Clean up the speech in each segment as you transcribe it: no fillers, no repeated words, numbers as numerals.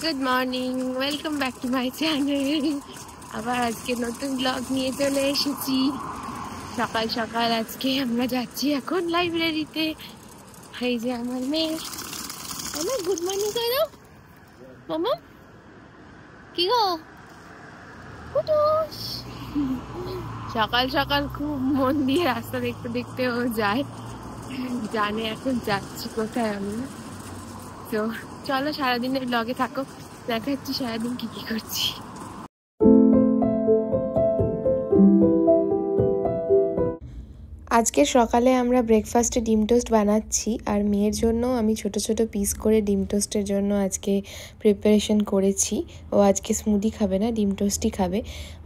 Good morning, welcome back to my channel. আবার আজকে নতুন ব্লগ নিয়ে চলে এসেছি। সকাল সকাল আজকে আমরা যাচ্ছি এখন লাইব্রেরিতে। এই যে আমার মেয়ে, আমার গুড মর্নিং করো মামা। কি গো কুটুস, সকাল সকাল খুব মন দিয়ে রাস্তা দেখতে দেখতে ও যায়, জানে এখন যাচ্ছি কোথায় আমরা। তো চলো সারাদিনের ব্লগে থাকো, দেখাচ্ছি সারাদিন কি কি করছি। আজকে সকালে আমরা ব্রেকফাস্টে ডিম টোস্ট বানাচ্ছি, আর মেয়ের জন্য আমি ছোট ছোট পিস করে ডিম টোস্টের জন্য আজকে প্রিপারেশন করেছি। ও আজকে স্মুদি খাবে না, ডিম টোস্টই খাবে।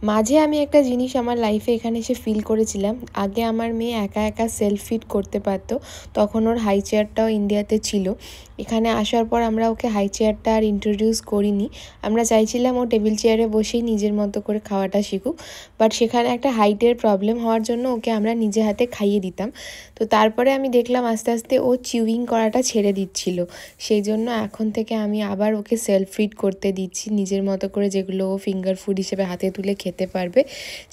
মাঝে আমি একটা জিনিস আমার লাইফে এখানে এসে ফিল করেছিলাম, আগে আমার মেয়ে একা একা সেলফ ফিড করতে পারতো, তখন ওর হাই চেয়ারটাও ইন্ডিয়াতে ছিল। এখানে আসার পর আমরা ওকে হাই চেয়ারটা আর ইন্ট্রোডিউস করিনি, আমরা চাইছিলাম ও টেবিল চেয়ারে বসেই নিজের মতো করে খাওয়াটা শিখুক। বাট সেখানে একটা হাইটের প্রবলেম হওয়ার জন্য ওকে আমরা নিজে হাতে খাইয়ে দিতাম। তো তারপরে আমি দেখলাম আস্তে আস্তে ও চিউইং করাটা ছেড়ে দিচ্ছিল, সেই জন্য এখন থেকে আমি আবার ওকে সেলফ ফিড করতে দিচ্ছি নিজের মতো করে, যেগুলো ও ফিঙ্গার ফুড হিসেবে হাতে তুলে খেতে পারবে।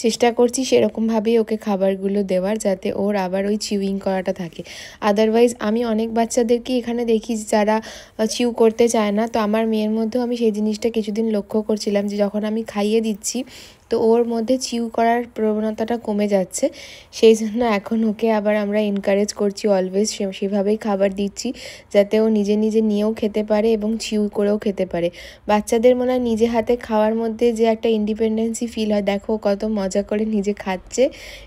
চেষ্টা করছি সেরকমভাবেই ওকে খাবারগুলো দেওয়ার, যাতে ওর আবার ওই চিউইং করাটা থাকে। আদারওয়াইজ আমি অনেক বাচ্চাদেরকে এখানে দেখি যারা চিউ করতে চায় না, তো আমার মেয়ের মধ্যেও আমি সেই জিনিসটা কিছুদিন লক্ষ্য করছিলাম যে যখন আমি খাইয়ে দিচ্ছি তো ওর মধ্যে চিউ করার প্রবণতাটা কমে যাচ্ছে। সেই জন্য এখন ওকে আবার আমরা এনকারেজ করছি অলওয়েজ সেভাবেই খাবার দিচ্ছি, যাতে ও নিজে নিজে নিয়েও খেতে পারে এবং চিউ করেও খেতে পারে। বাচ্চাদের মনে হয় নিজে হাতে খাওয়ার মধ্যে যে একটা ইন্ডিপেন্ডেন্সি ফিল হয়, দেখো কত মজা করে নিজে খাচ্ছে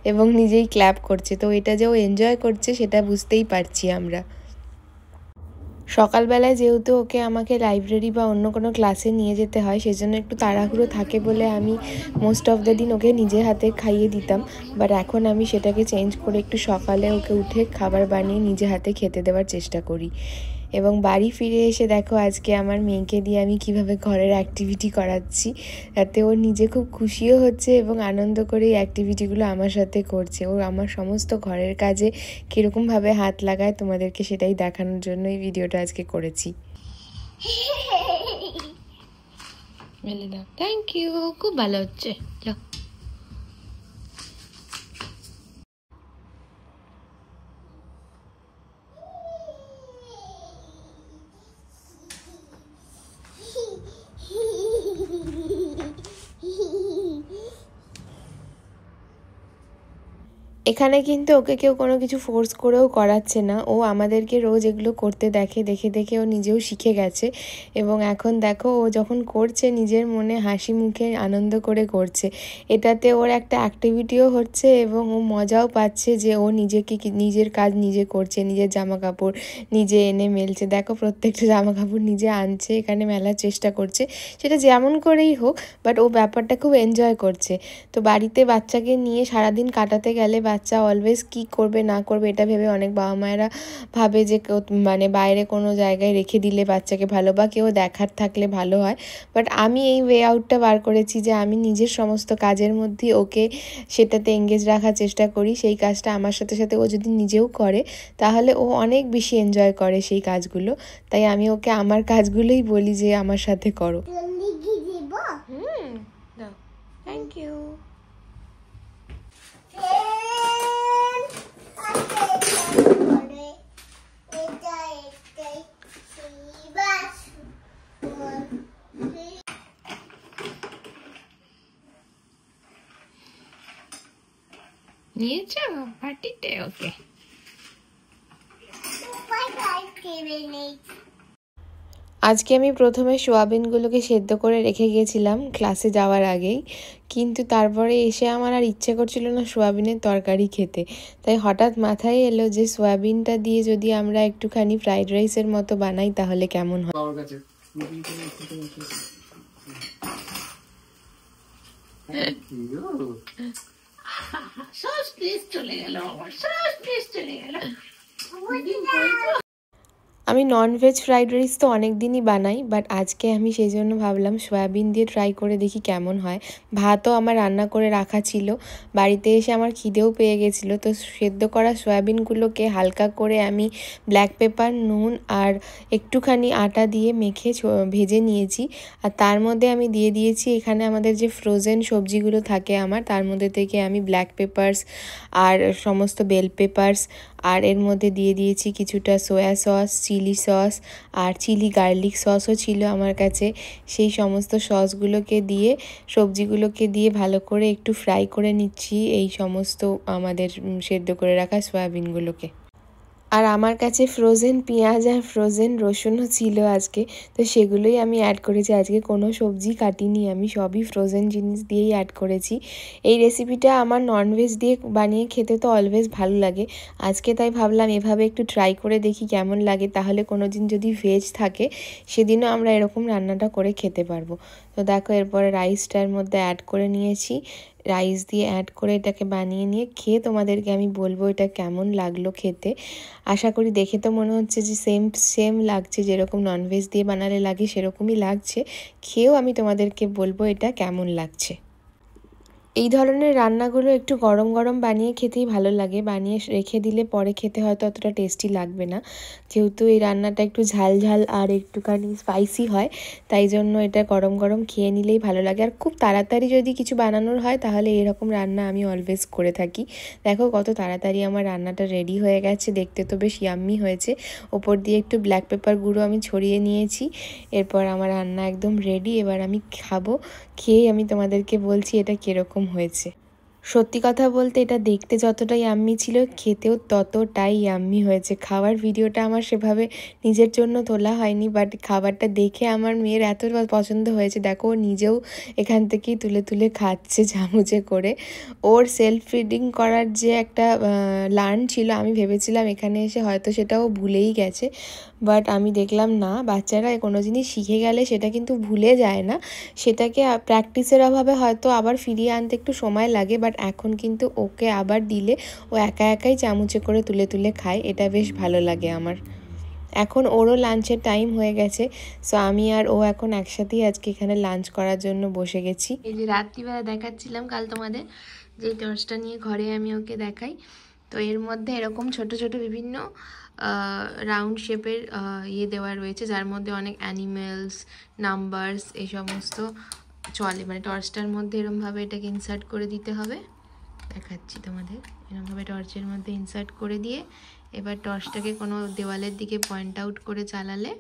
এবং নিজেই ক্ল্যাপ করছে, তো এটা যে ও এনজয় করছে সেটা বুঝতেই পারছি আমরা। সকালবেলায় যেহেতু ওকে আমাকে লাইব্রেরি বা অন্য কোনো ক্লাসে নিয়ে যেতে হয়, সেজন্য একটু তাড়াহুড়ো থাকে বলে আমি মোস্ট অফ দ্য দিন ওকে নিজে হাতে খাইয়ে দিতাম। বাট এখন আমি সেটাকে চেঞ্জ করে একটু সকালে ওকে উঠে খাবার বানিয়ে নিজে হাতে খেতে দেওয়ার চেষ্টা করি। এবং বাড়ি ফিরে এসে দেখো আজকে আমার মেয়েকে দিয়ে আমি কিভাবে ঘরের অ্যাক্টিভিটি করাচ্ছি, তাতে ও নিজে খুব খুশিও হচ্ছে এবং আনন্দ করে এই অ্যাক্টিভিটিগুলো আমার সাথে করছে। ও আমার সমস্ত ঘরের কাজে কীরকমভাবে হাত লাগায় তোমাদেরকে সেটাই দেখানোর জন্য এই ভিডিওটা আজকে করেছি। থ্যাংক ইউ, খুব ভালো হচ্ছে। এখানে কিন্তু ওকে কেউ কোনো কিছু ফোর্স করেও করাচ্ছে না, ও আমাদেরকে রোজ এগুলো করতে দেখে দেখে দেখে ও নিজেও শিখে গেছে। এবং এখন দেখো ও যখন করছে নিজের মনে হাসি মুখে আনন্দ করে করছে, এটাতে ওর একটা অ্যাক্টিভিটিও হচ্ছে এবং ও মজাও পাচ্ছে যে ও নিজের কাজ নিজে করছে, নিজের জামা কাপড় নিজে এনে মেলছে। দেখো প্রত্যেকটা জামা কাপড় নিজে আনছে, এখানে মেলার চেষ্টা করছে, সেটা যেমন করেই হোক, বাট ও ব্যাপারটা খুব এনজয় করছে। তো বাড়িতে বাচ্চাকে নিয়ে সারাদিন কাটাতে গেলে বাচ্চা অলওয়েজ কি করবে না করবে এটা ভেবে অনেক বাবা মায়েরা ভাবে যে মানে বাইরে কোনো জায়গায় রেখে দিলে বাচ্চাকে ভালো, বা কেউ দেখার থাকলে ভালো হয়। বাট আমি এই ওয়ে আউটটা বার করেছি যে আমি নিজের সমস্ত কাজের মধ্যেই ওকে সেটাতে এঙ্গেজ রাখার চেষ্টা করি। সেই কাজটা আমার সাথে সাথে ও যদি নিজেও করে তাহলে ও অনেক বেশি এনজয় করে সেই কাজগুলো। তাই আমি ওকে আমার কাজগুলোই বলি যে আমার সাথে করো। Thank you. নিয়েছো পার্টিতে? ওকে। আজকে আমি প্রথমে সোয়াবিনগুলোকে সেদ্ধ করে রেখে গিয়েছিলাম ক্লাসে যাওয়ার আগেই, কিন্তু তারপরে এসে আমার আর ইচ্ছে করছিল না সোয়াবিনের তরকারি খেতে। তাই হঠাৎ মাথায় এলো যে সোয়াবিনটা দিয়ে যদি আমরা একটুখানি ফ্রাইড রাইসের মতো বানাই তাহলে কেমন হয়। আমি ননভেজ ফ্রাইড রাইস তো অনেক দিনই বানাই, বাট আজকে আমি সেই জন্য ভাবলাম সয়াবিন দিয়ে ট্রাই করে দেখি কেমন হয়। ভাতও আমার রান্না করে রাখা ছিল, বাড়িতে এসে আমার খিদেও পেয়ে গেছিলো, তো সেদ্ধ করা সয়াবিনগুলোকে হালকা করে আমি ব্ল্যাক পেপার, নুন আর একটুখানি আটা দিয়ে মেখে ভেজে নিয়েছি। আর তার মধ্যে আমি দিয়ে দিয়েছি এখানে আমাদের যে ফ্রোজেন সবজিগুলো থাকে আমার, তার মধ্যে থেকে আমি ব্ল্যাক পেপারস আর সমস্ত বেল পেপারস, আর এর মধ্যে দিয়ে দিয়েছি কিছুটা সয়া সস, চিলি সস আর চিলি গার্লিক সসও ছিল আমার কাছে। সেই সমস্ত সসগুলোকে দিয়ে সবজিগুলোকে দিয়ে ভালো করে একটু ফ্রাই করে নিচ্ছি এই সমস্ত আমাদের সেদ্ধ করে রাখা সয়াবিনগুলোকে। আর আমার কাছে ফ্রোজেন পেঁয়াজ আর ফ্রোজেন রসুনও ছিল আজকে, তো সেগুলোই আমি অ্যাড করেছি। আজকে কোনো সবজি কাটিনি, আমি সবই ফ্রোজেন জিনিস দিয়েই অ্যাড করেছি। এই রেসিপিটা আমার ননভেজ দিয়ে বানিয়ে খেতে তো অলওয়েজ ভালো লাগে, আজকে তাই ভাবলাম এভাবে একটু ট্রাই করে দেখি কেমন লাগে, তাহলে কোনো দিন যদি ভেজ থাকে সেদিনও আমরা এরকম রান্নাটা করে খেতে পারবো। তো দেখো এরপরে রাইসটার মধ্যে অ্যাড করে নিয়েছি, রাইস দিয়ে অ্যাড করে এটাকে বানিয়ে নিয়ে খেয়ে তোমাদেরকে আমি বলবো এটা কেমন লাগলো খেতে। আশা করি দেখে তো মনে হচ্ছে যে সেম লাগছে, যেরকম ননভেজ দিয়ে বানালে লাগে সেরকমই লাগছে। খেয়েও আমি তোমাদেরকে বলবো এটা কেমন লাগছে। এই ধরনের রান্নাগুলো একটু গরম গরম বানিয়ে খেতেই ভালো লাগে, বানিয়ে রেখে দিলে পরে খেতে হয়তো অতটা টেস্টি লাগবে না, যেহেতু এই রান্নাটা একটু ঝাল ঝাল আর একটুখানি স্পাইসি হয়, তাই জন্য এটা গরম গরম খেয়ে নিলেই ভালো লাগে। আর খুব তাড়াতাড়ি যদি কিছু বানানোর হয় তাহলে এরকম রান্না আমি অলওয়েজ করে থাকি। দেখো কত তাড়াতাড়ি আমার রান্নাটা রেডি হয়ে গেছে, দেখতে তো বেশ ইয়াম্মি হয়েছে। ওপর দিয়ে একটু ব্ল্যাক পেপার গুঁড়ো আমি ছড়িয়ে নিয়েছি। এরপর আমার রান্না একদম রেডি, এবার আমি খাবো, খেয়ে আমি তোমাদেরকে বলছি এটা কীরকম হয়েছে। সত্যি কথা বলতে এটা দেখতে যতটা ইয়াম্মি ছিল খেতেও ততটাই ইয়াম্মি হয়েছে। খাওয়ার ভিডিওটা আমার সেভাবে নিজের জন্য তোলা হয়নি, বাট খাবারটা দেখে আমার মেয়ের এত পছন্দ হয়েছে, দেখো ও নিজেও এখান থেকেই তুলে তুলে খাচ্ছে চামচে করে। ওর সেলফ ফিডিং করার যে একটা লার্ন ছিল, আমি ভেবেছিলাম এখানে এসে হয়তো সেটাও ভুলেই গেছে, বাট আমি দেখলাম না, বাচ্চারা কোনো জিনিস শিখে গেলে সেটা কিন্তু ভুলে যায় না, সেটাকে প্র্যাকটিসের অভাবে হয়তো আবার ফিরিয়ে আনতে একটু সময় লাগে, বাট এখন কিন্তু ওকে আবার দিলে ও একা একাই চামচে করে তুলে তুলে খায়, এটা বেশ ভালো লাগে আমার। এখন ওরও লাঞ্চের টাইম হয়ে গেছে, সো আমি আর ও এখন একসাথেই আজকে এখানে লাঞ্চ করার জন্য বসে গেছি। এই যে রাত্রিবেলা দেখাচ্ছিলাম কাল তোমাদের যে টর্চটা নিয়ে ঘরে আমি ওকে দেখাই, তো এর মধ্যে এরকম ছোট ছোট বিভিন্ন রাউন্ড শেপের দেওয়া রয়েছে, যার মধ্যে অনেক অ্যানিমেলস, নাম্বারস এই সমস্ত চলে। মানে টর্চটার মধ্যে এরমভাবে এটাকে ইনসার্ট করে দিতে হবে, দেখাচ্ছি তোমাদের, এরমভাবে টর্চের মধ্যে ইনসার্ট করে দিয়ে এবার টর্চটাকে কোনো দেওয়ালের দিকে পয়েন্ট আউট করে চালালে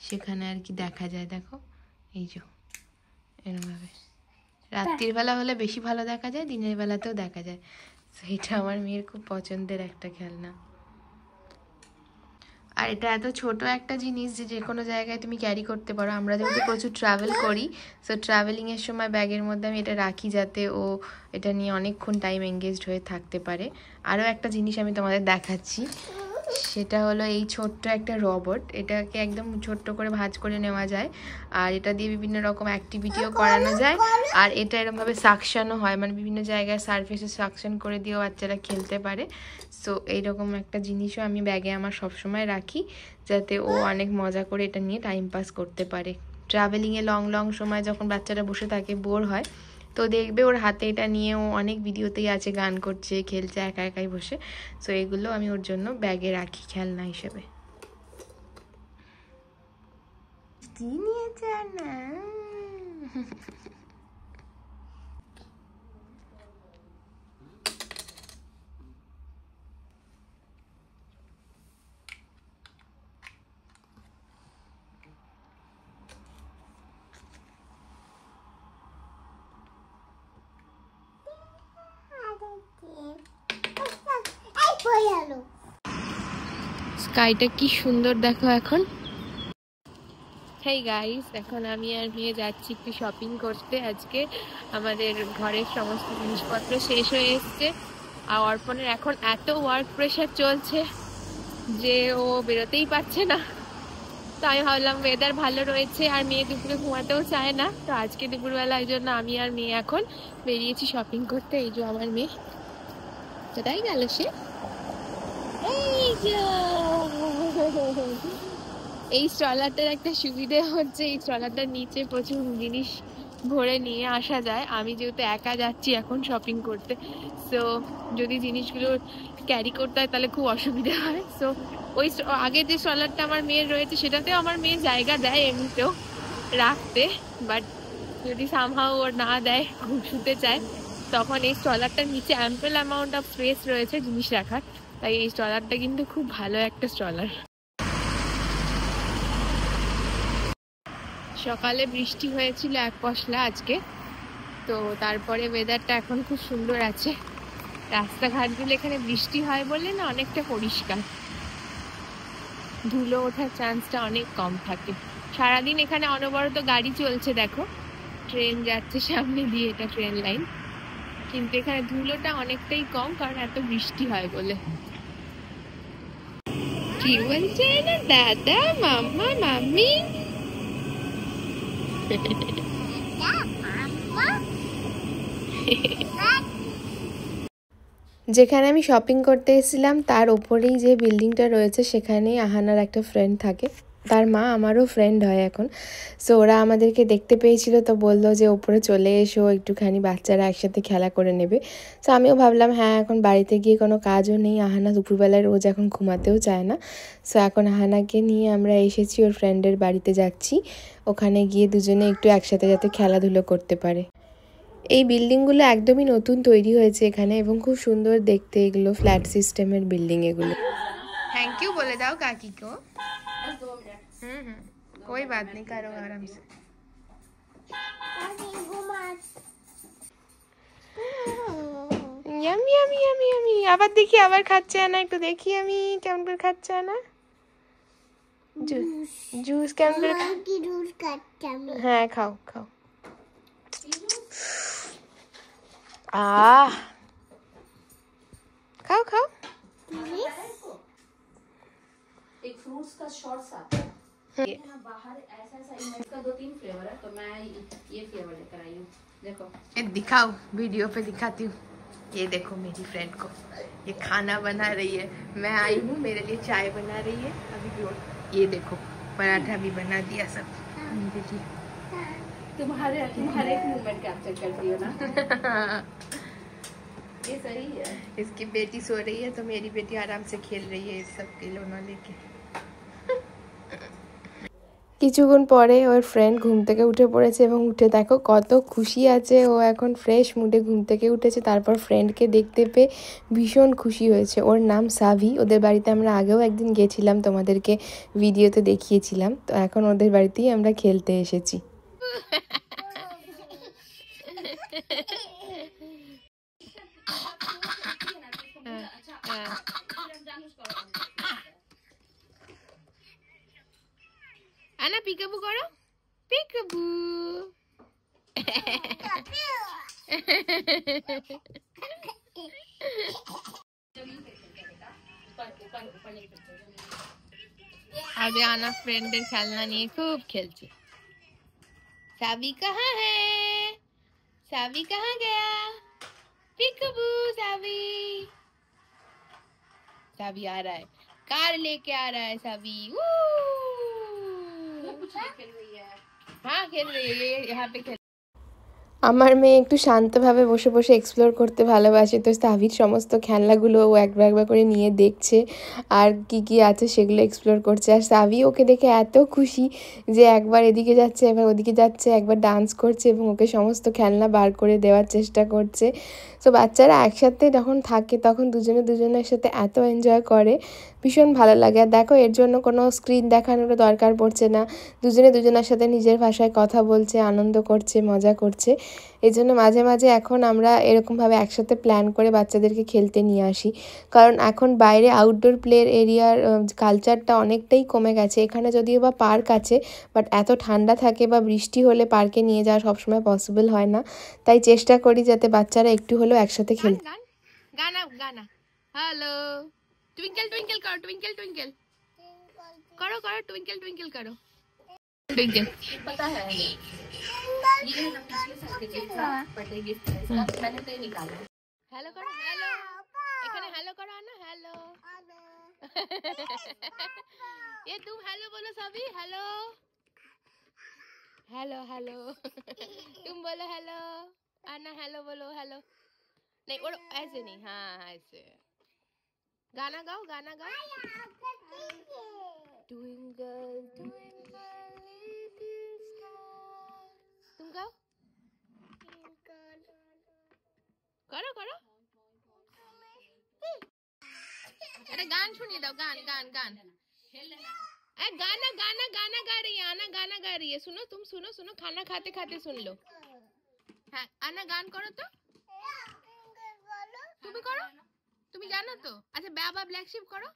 সেখানে আর কি দেখা যায়। দেখো এই যে এরমভাবে, রাত্রির বেলা হলে বেশি ভালো দেখা যায়, দিনের বেলাতেও দেখা যায়। এটা আমার মেয়ের খুব পছন্দের একটা খেলনা। আর এটা এত ছোট একটা জিনিস যে যে কোনো জায়গায় তুমি ক্যারি করতে পারো। আমরা যেহেতু প্রচুর ট্রাভেল করি, সো ট্রাভেলিংয়ের সময় ব্যাগের মধ্যে আমি এটা রাখি যাতে ও এটা নিয়ে অনেকক্ষণ টাইম এঙ্গেজড হয়ে থাকতে পারে। আরও একটা জিনিস আমি তোমাদের দেখাচ্ছি, সেটা হলো এই ছোট্ট একটা রবট, এটাকে একদম ছোট্ট করে ভাঁজ করে নেওয়া যায়, আর এটা দিয়ে বিভিন্ন রকম অ্যাক্টিভিটিও করানো যায়। আর এটা এরকমভাবে সাকশনও হয়, মানে বিভিন্ন জায়গায় সারফেসে সাকশন করে দিয়েও বাচ্চারা খেলতে পারে। সো এইরকম একটা জিনিসও আমি ব্যাগে আমার সবসময় রাখি, যাতে ও অনেক মজা করে এটা নিয়ে টাইম পাস করতে পারে। ট্রাভেলিংয়ে লং সময় যখন বাচ্চারা বসে থাকে, বোর হয়, তো দেখবে ওর হাতে এটা নিয়ে ও অনেক ভিডিওতেই আছে, গান করছে, খেলছে একা একাই বসে। সো এগুলো আমি ওর জন্য ব্যাগে রাখি খেলনা হিসেবে। কি নিয়েছে না স্কাইটা কি সুন্দর দেখো এখন। হেই গাইস, এখন আমি আর মেয়ে যাচ্ছি একটু শপিং করতে। আজকে আমাদের ঘরের সমস্ত জিনিসপত্র শেষ হয়ে এসছে, আর অর্পণের এখন এত ওয়ার্ক প্রেশার চলছে যে ও বেরোতেই পারছে না। তো আমি ভাবলাম ওয়েদার ভালো রয়েছে আর মেয়ে দুপুরে ঘুমাতেও চায় না, তো আজকে দুপুরবেলা এই জন্য আমি আর মেয়ে এখন বেরিয়েছি শপিং করতে। এই যে আমার মেয়ে, কোথায় গেল সে, এই যে এই স্ট্রলারটার একটা সুবিধা হচ্ছে এই স্ট্রলারটার নিচে প্রচুর জিনিস ভরে নিয়ে আসা যায়। আমি যেহেতু একা যাচ্ছি এখন শপিং করতে, সো যদি জিনিসগুলো ক্যারি করতে হয় তাহলে খুব অসুবিধা হয়। সো ওই আগের যে স্ট্রলারটা আমার মেয়ের রয়েছে সেটাতেও আমার মেয়ে জায়গা দেয় এমনিতেও রাখতে, বাট যদি সামহাও ওর না দেয়, শুতে চায়, তখন এই স্ট্রলারটার নিচে অ্যাম্পল অ্যামাউন্ট অফ স্পেস রয়েছে জিনিস রাখার। তাই এই স্ট্রলারটা কিন্তু খুব ভালো একটা স্ট্রলার। সকালে বৃষ্টি হয়েছিল এক পশলা আজকে, তো তারপরে ওয়েদারটা এখন খুব সুন্দর আছে। রাস্তাঘাটগুলো এখানে বৃষ্টি হয় বলে না অনেকটা পরিষ্কার, ধুলো ওঠার চান্সটা অনেক কম থাকে। সারাদিন এখানে অনবরত গাড়ি চলছে, দেখো ট্রেন যাচ্ছে সামনে দিয়ে, এটা ট্রেন লাইন, কিন্তু এখানে ধুলোটা অনেকটাই কম কারণ এত বৃষ্টি হয় বলে। কি বলছে না দাদা, মাম্মা, মাম্মি? যেখানে আমি শপিং করতে এসেছিলাম তার ওপরেই যে বিল্ডিংটা রয়েছে সেখানেই আহানার একটা ফ্রেন্ড থাকে, তার মা আমারও ফ্রেন্ড হয় এখন। সো ওরা আমাদেরকে দেখতে পেয়েছিল, তো বললো যে ওপরে চলে এসো, একটুখানি বাচ্চারা একসাথে খেলা করে নেবে। সো আমিও ভাবলাম হ্যাঁ, এখন বাড়িতে গিয়ে কোনো কাজও নেই, আহানা দুপুরবেলায় রোজ এখন ঘুমাতেও চায় না। সো এখন আহানাকে নিয়ে আমরা এসেছি ওর ফ্রেন্ডের বাড়িতে যাচ্ছি, ওখানে গিয়ে দুজনে একটু একসাথে যাতে খেলাধুলো করতে পারে। এই বিল্ডিংগুলো একদমই নতুন তৈরি হয়েছে এখানে এবং খুব সুন্দর দেখতে, এগুলো ফ্ল্যাট সিস্টেমের বিল্ডিং এগুলো। থ্যাংক ইউ বলে দাও কাকি কো। कोई बात नहीं, करो आराम से। ইয়ামি ইয়ামি ইয়ামি ইয়ামি, আবার দেখি আবার খাচ্ছে না, একটু দেখি আমি কেমন করে খাচ্ছে না। জুস কেমন করে? হ্যাঁ খাও খাও। खाओ खाओ। एक फ्रूट्स का शॉर्ट्स आता है यहाँ बाहर, ऐसा इसका 2-3 फ्लेवर है, तो मैं ये फ्लेवर लेकर आई हूँ। देखो ये दिखाओ, वीडियो पे दिखाती हूँ। ये देखो मेरी फ्रेंड को, ये खाना बना रही है। मैं आई हूँ, मेरे लिए चाय बना रही है अभी। ये देखो पराठा भी बना दिया सब मेरे लिए। तुम्हारे एक मूवमेंट कैप्चर करती हो ना। ये सही है। इसकी बेटी सो रही है तो मेरी बेटी आराम से खेल रही है सब खिलौना लेके। কিছুক্ষণ পরে ওর ফ্রেন্ড ঘুম থেকে উঠে পড়েছে এবং উঠে দেখো কত খুশি আছে ও, এখন ফ্রেশ মুডে ঘুম থেকে উঠেছে। তারপর ফ্রেন্ডকে দেখতে পেয়ে ভীষণ খুশি হয়েছে। ওর নাম সাভি, ওদের বাড়িতে আমরা আগেও একদিন গেছিলাম, তোমাদেরকে ভিডিওতে দেখিয়েছিলাম। তো এখন ওদের বাড়িতেই আমরা খেলতে এসেছি। আনা পিকাবু করো, পিকাবু। अभी आना फ्रेंडের খেলনা নিয়ে खूब खेलছে। सावी कहाँ है? सावी कहाँ गया? पिकबू, सावी। सावी आ रहा है, कार लेके आ रहा है सावी। खेल रही है, हाँ खेल रही है, ये यहाँ पे खेल। আমার মেয়ে একটু শান্তভাবে বসে বসে এক্সপ্লোর করতে ভালোবাসে, তো সাভির সমস্ত খেলনাগুলো ও একবার একবার করে নিয়ে দেখছে আর কি কি আছে সেগুলো এক্সপ্লোর করছে। আর সাভি ওকে দেখে এত খুশি যে একবার এদিকে যাচ্ছে, একবার ওদিকে যাচ্ছে, একবার ডান্স করছে এবং ওকে সমস্ত খেলনা বার করে দেওয়ার চেষ্টা করছে। সো বাচ্চারা একসাথে যখন থাকে তখন দুজনে দুজনের সাথে এত এনজয় করে, ভীষণ ভালো লাগে। আর দেখো এর জন্য কোনো স্ক্রিন দেখানোর দরকার পড়ছে না, দুজনে দুজনের সাথে নিজের ভাষায় কথা বলছে, আনন্দ করছে, মজা করছে। এই জন্য মাঝে মাঝে এখন আমরা এরকমভাবে একসাথে প্ল্যান করে বাচ্চাদেরকে খেলতে নিয়ে আসি, কারণ এখন বাইরে আউটডোর প্লের এরিয়ার কালচারটা অনেকটাই কমে গেছে। এখানে যদিও বা পার্ক আছে, বাট এত ঠান্ডা থাকে বা বৃষ্টি হলে পার্কে নিয়ে যাওয়া সবসময় পসিবল হয় না। তাই চেষ্টা করি যাতে বাচ্চারা একটু হলেও একসাথে খেলতে। গানা গানা, হ্যালো টুইঙ্কেল টুইঙ্কেল করো, টুইঙ্কেল টুইঙ্কেল করো, করো টুইঙ্কেल টুইঙ্কেल করো, টুইঙ্কেल। पता है ये है ना, पिछले साल के गिफ्ट था, बर्थडे गिफ्ट था, मैंने तो ये निकाला। हेलो करो, हेलो এখানে हेलो করো না, हेलो। ये तुम हेलो बोलो सभी, हेलो हेलो हेलो। तुम बोलो हेलो। आना हेलो बोलो, हेलो। नहीं और ऐसे नहीं, हाँ ऐसे। गाना गाओ, गाना गाओ। Twinkle twinkle little star. तुम गाओ, करो करो। अरे गान सुनिए दाओ, गान गान गान। गाना गाना गाना गा रही है आना, गाना गा रही है। सुनो तुम, सुनो सुनो, खाना खाते खाते सुन लो। हाँ आना गान करो तो। তুমি করো, তুমি জানো তো। আচ্ছা বাবা ব্ল্যাক শিপ করো।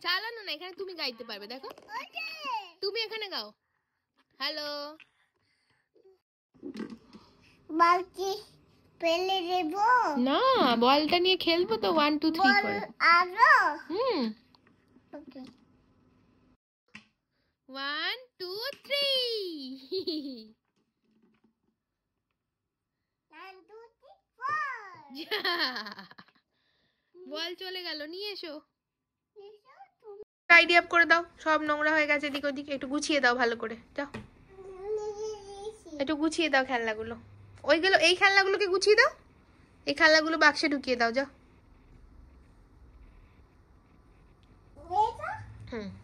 চালানো না, এখানে তুমি গাইতে পারবে, দেখো তুমি এখানে গাও। হ্যালো বালতি পেলে দেব না, বলটা নিয়ে খেলবো তো 1 2 3 করে। আরো ওকে 1 2 3। 1 2 3 4 বল চলে গেল, নিয়ে এসো। টাইডি আপ করে দাও, সব নোংরা হয়ে গেছে এদিক ওদিক, একটু গুছিয়ে দাও ভালো করে, যাও একটু গুছিয়ে দাও খেলনাগুলো। ওইগুলো, এই খেলনাগুলোকে গুছিয়ে দাও, এই খেলনাগুলো বাক্সে ঢুকিয়ে দাও, যাও।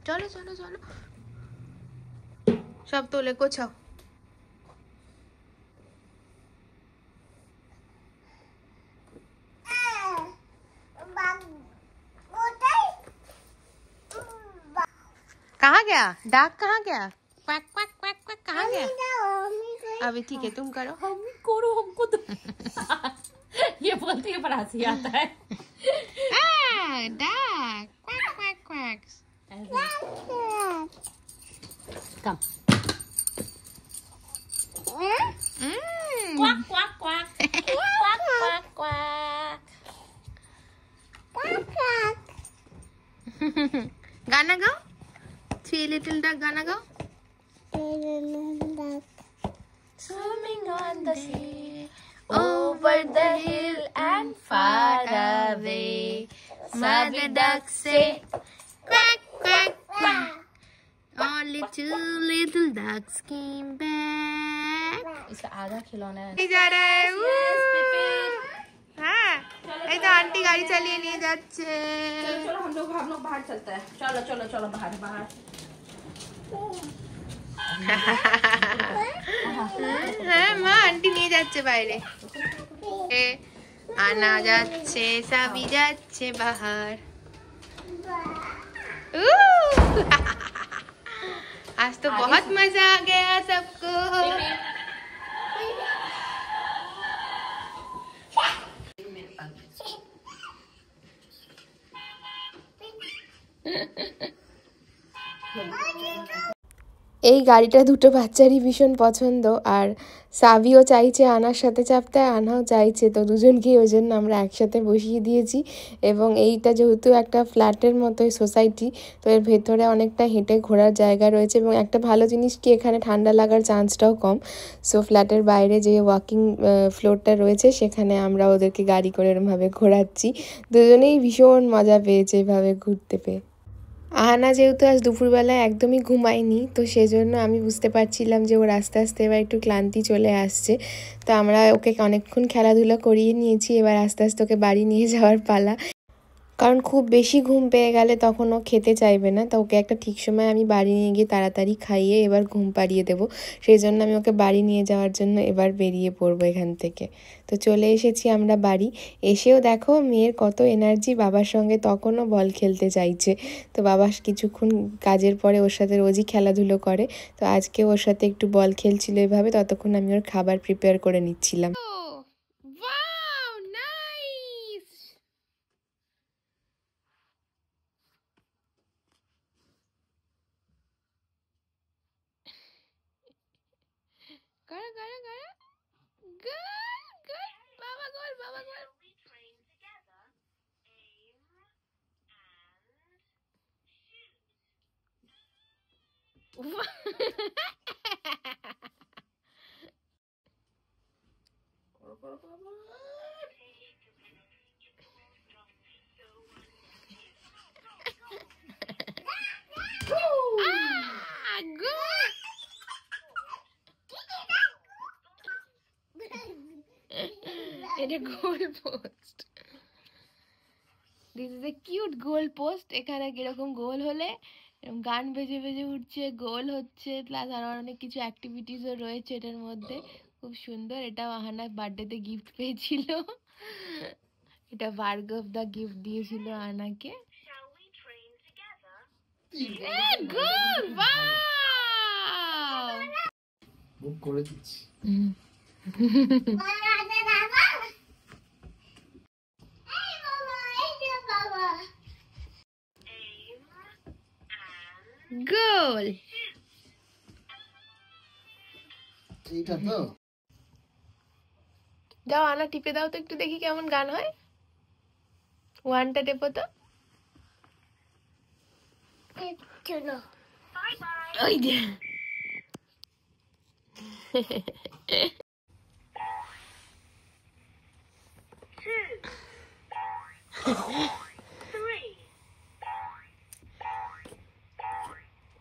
চলো চলো চলো, সব তোলে গোছাও। कहाँ गया डाक, कहाँ गया क्वैक क्वैक क्वैक क्वैक, कहाँ गया। अभी ठीक है तुम करो। हम करो, हमको तो ये बोलती है पर हंसी आता है। Duck quack quack quack. Come quack quack quack quack quack quack. गाना गाओ, 3 little duck गाना गाओ। Swimming on the sea, over the hill and far away, mother duck say quack quack quack, only 2 little ducks came back। इसका आधा खिलौना है। नहीं जा रहा है। हाँ ये तो आंटी गाड़ी चलिए नहीं जाच्छे। चलो चलो हम लोग बाहर चलते हैं। चलो चलो चलो बाहर बाहर। হ্যাঁ মা আন্টি নিয়ে যাচ্ছে বাইরে, আনা যাচ্ছে সাবি যাচ্ছে বাহার। आज तो बहुत मजा आ गया सबको। এই গাড়িটা দুটো বাচ্চারই ভীষণ পছন্দ, আর সাবিও চাইছে আনার সাথে চাপতে, আনাও চাইছে, তো দুজনকেই ওই জন্য আমরা একসাথে বসিয়ে দিয়েছি। এবং এইটা যেহেতু একটা ফ্ল্যাটের মতোই সোসাইটি, তো এর ভেতরে অনেকটা হেঁটে ঘোরার জায়গা রয়েছে, এবং একটা ভালো জিনিস কি এখানে ঠান্ডা লাগার চান্সটাও কম। সো ফ্ল্যাটের বাইরে যে ওয়াকিং ফ্লোরটা রয়েছে সেখানে আমরা ওদেরকে গাড়ি করে এরমভাবে ঘোরাচ্ছি। দুজনেই ভীষণ মজা পেয়েছে এভাবে ঘুরতে পেয়ে। আহানা যেহেতু আজ দুপুরবেলায় একদমই ঘুমায়নি, তো সেজন্য আমি বুঝতে পারছিলাম যে ওর আস্তে আস্তে এবার একটু ক্লান্তি চলে আসছে। তো আমরা ওকে অনেকক্ষণ খেলাধুলা করিয়ে নিয়েছি, এবার আস্তে আস্তে ওকে বাড়ি নিয়ে যাওয়ার পালা। কারণ খুব বেশি ঘুম পেয়ে গেলে তখন ও খেতে চাইবে না, তো ওকে একটা ঠিক সময় আমি বাড়ি নিয়ে গিয়ে তাড়াতাড়ি খাইয়ে এবার ঘুম পাড়িয়ে দেবো। সেই জন্য আমি ওকে বাড়ি নিয়ে যাওয়ার জন্য এবার বেরিয়ে পড়বো এখান থেকে। তো চলে এসেছি আমরা বাড়ি। এসেও দেখো মেয়ের কত এনার্জি, বাবার সঙ্গে তখনও বল খেলতে চাইছে। তো বাবা কিছুক্ষণ কাজের পরে ওর সাথে রোজই খেলাধুলো করে, তো আজকে ওর সাথে একটু বল খেলছিল এভাবে, ততক্ষণ আমি ওর খাবার প্রিপেয়ার করে নিচ্ছিলাম। Gara gara gara. Good, good. Baba goal, Baba goal. We train together. Aim and shoot. এটা goal post. This is a cute goal post. এখানে কিরকম গোল হলে এরকম গান বেজে বেজে উঠছে, গোল হচ্ছে, প্লাস আরো অনেক কিছু অ্যাক্টিভিটিসও রয়েছে এটার মধ্যে। খুব সুন্দর। এটা আহানা বার্থডেতে গিফট পেয়েছিল। এটা ভার্গব দা গিফট দিয়েছিল আনাকে। গোল! ওয়াও! বুক করে দিচ্ছি। গোল! এইটা তো যাও আনা টিপে দাও তো একটু দেখি কেমন গান হয়। ওয়ানটা টেপো তো। ওই যে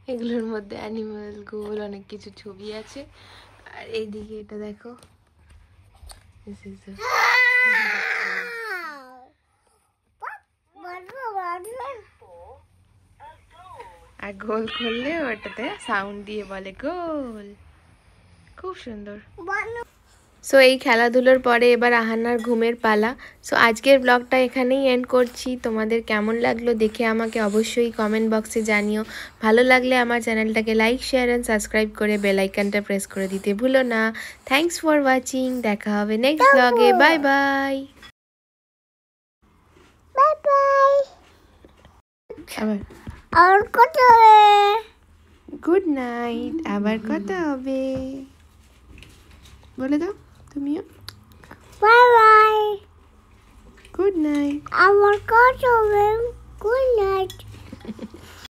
এগুলোর মধ্যে অ্যানিমেল, গোল, অনেক কিছু ছবি আছে। আর এইদিকে এটা দেখো, This is a- আর গোল করলে ওটাতে সাউন্ড দিয়ে বলে গোল। খুব সুন্দর। সো এই খেলাধুলোর পরে এবার আহানার ঘুমের পালা। সো আজকের ব্লগটা এখানেই এন্ড করছি। তোমাদের কেমন লাগলো দেখে আমাকে অবশ্যই কমেন্ট বক্সে জানিও। ভালো লাগলে আমার চ্যানেলটাকে লাইক, শেয়ার অ্যান্ড সাবস্ক্রাইব করে বেল আইকনটা প্রেস করে দিতে ভুলো না। Thanks for watching. দেখা হবে নেক্সট ব্লগে। Bye bye. Bye bye. আবার আর কত গুড নাইট। আবার কথা হবে বলে দাও তুমিও। Bye bye. Good night. আমার কত গুড নাইট।